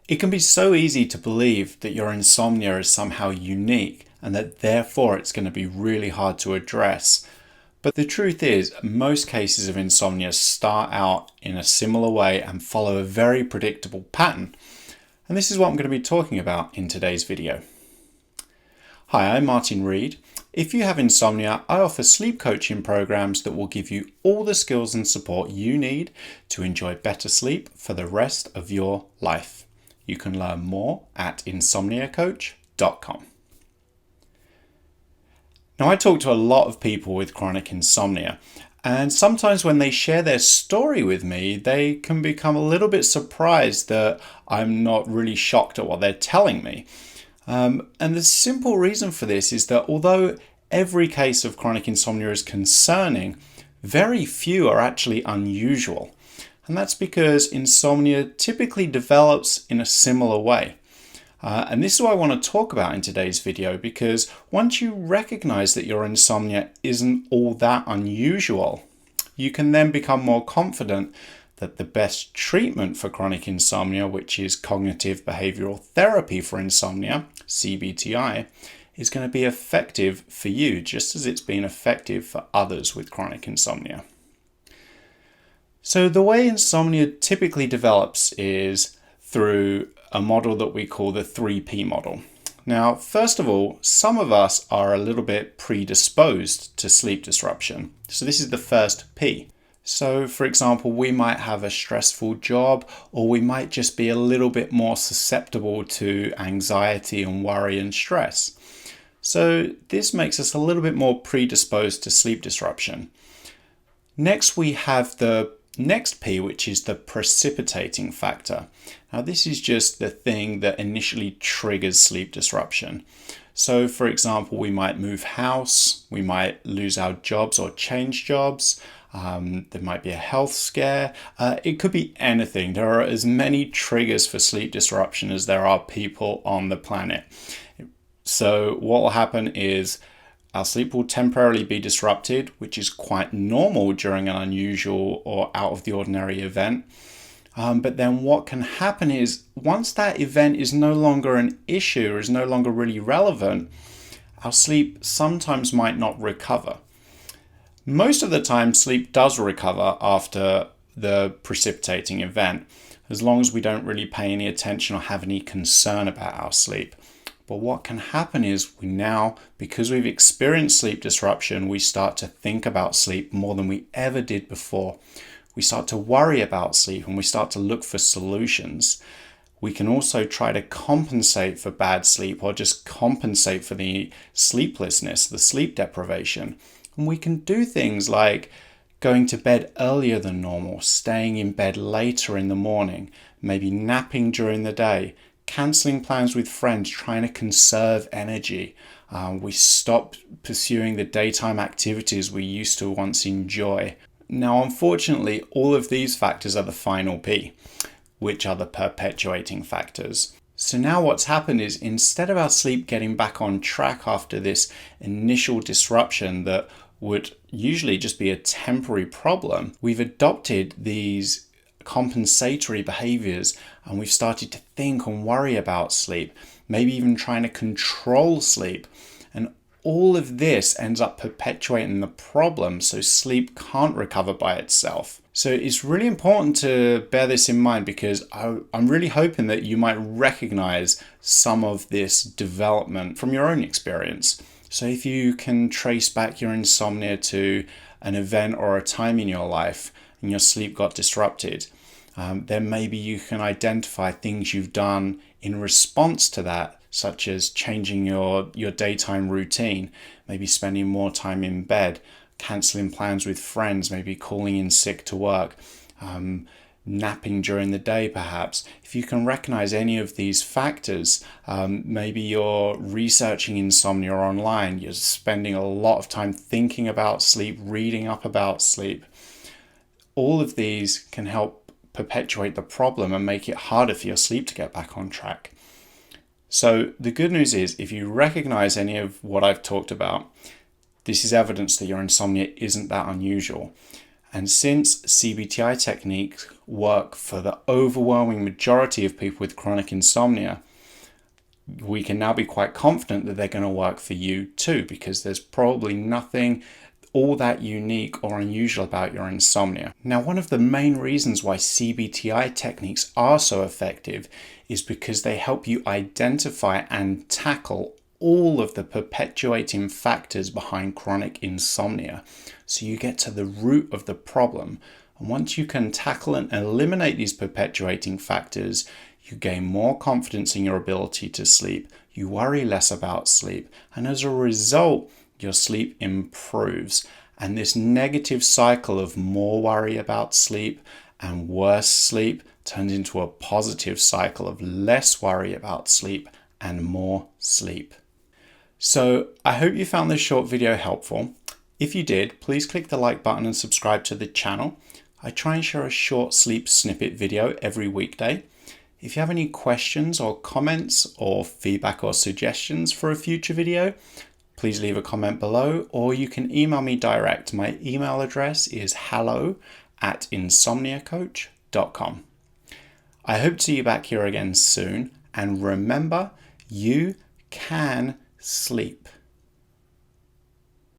It can be so easy to believe that your insomnia is somehow unique and that therefore it's going to be really hard to address. But the truth is, most cases of insomnia start out in a similar way and follow a very predictable pattern. And this is what I'm going to be talking about in today's video. Hi, I'm Martin Reed. If you have insomnia, I offer sleep coaching programs that will give you all the skills and support you need to enjoy better sleep for the rest of your life. You can learn more at insomniacoach.com. Now, I talk to a lot of people with chronic insomnia, and sometimes when they share their story with me, they can become a little bit surprised that I'm not really shocked at what they're telling me. And the simple reason for this is that although every case of chronic insomnia is concerning, very few are actually unusual. And that's because insomnia typically develops in a similar way. And this is what I want to talk about in today's video, because once you recognize that your insomnia isn't all that unusual, you can then become more confident that the best treatment for chronic insomnia, which is cognitive behavioral therapy for insomnia, CBTI, is going to be effective for you, just as it's been effective for others with chronic insomnia. So the way insomnia typically develops is through a model that we call the 3P model. Now, first of all, some of us are a little bit predisposed to sleep disruption. So this is the first P. So for example, we might have a stressful job, or we might just be a little bit more susceptible to anxiety and worry and stress. So this makes us a little bit more predisposed to sleep disruption. Next, we have the next P, which is the precipitating factor. Now, this is just the thing that initially triggers sleep disruption. So, for example, we might move house, we might lose our jobs or change jobs, there might be a health scare, it could be anything. There are as many triggers for sleep disruption as there are people on the planet. So what will happen is our sleep will temporarily be disrupted, which is quite normal during an unusual or out of the ordinary event. But then what can happen is once that event is no longer an issue or is no longer really relevant, our sleep sometimes might not recover. Most of the time, sleep does recover after the precipitating event, as long as we don't really pay any attention or have any concern about our sleep. But what can happen is we now, because we've experienced sleep disruption, we start to think about sleep more than we ever did before. We start to worry about sleep and we start to look for solutions. We can also try to compensate for bad sleep or just compensate for the sleeplessness, the sleep deprivation. And we can do things like going to bed earlier than normal, staying in bed later in the morning, maybe napping during the day, cancelling plans with friends, trying to conserve energy. We stop pursuing the daytime activities we used to once enjoy. Now, unfortunately, all of these factors are the final P, which are the perpetuating factors. So now what's happened is instead of our sleep getting back on track after this initial disruption that would usually just be a temporary problem, we've adopted these compensatory behaviors and we've started to think and worry about sleep, maybe even trying to control sleep. And all of this ends up perpetuating the problem, so sleep can't recover by itself. So it's really important to bear this in mind, because I'm really hoping that you might recognize some of this development from your own experience. So if you can trace back your insomnia to an event or a time in your life and your sleep got disrupted, then maybe you can identify things you've done in response to that, such as changing your daytime routine, maybe spending more time in bed, cancelling plans with friends, maybe calling in sick to work, napping during the day perhaps. If you can recognize any of these factors, maybe you're researching insomnia online, you're spending a lot of time thinking about sleep, reading up about sleep. All of these can help perpetuate the problem and make it harder for your sleep to get back on track. So the good news is, if you recognize any of what I've talked about, this is evidence that your insomnia isn't that unusual. And since CBTI techniques work for the overwhelming majority of people with chronic insomnia, we can now be quite confident that they're going to work for you too, because there's probably nothing all that unique or unusual about your insomnia. Now, one of the main reasons why CBTI techniques are so effective is because they help you identify and tackle all of the perpetuating factors behind chronic insomnia. So you get to the root of the problem. And once you can tackle and eliminate these perpetuating factors, you gain more confidence in your ability to sleep, you worry less about sleep, and as a result, your sleep improves. And this negative cycle of more worry about sleep and worse sleep turns into a positive cycle of less worry about sleep and more sleep. So I hope you found this short video helpful. If you did, please click the like button and subscribe to the channel. I try and share a short sleep snippet video every weekday. If you have any questions or comments or feedback or suggestions for a future video, please leave a comment below, or you can email me direct. My email address is hello@insomniacoach.com. I hope to see you back here again soon, and remember, you can sleep.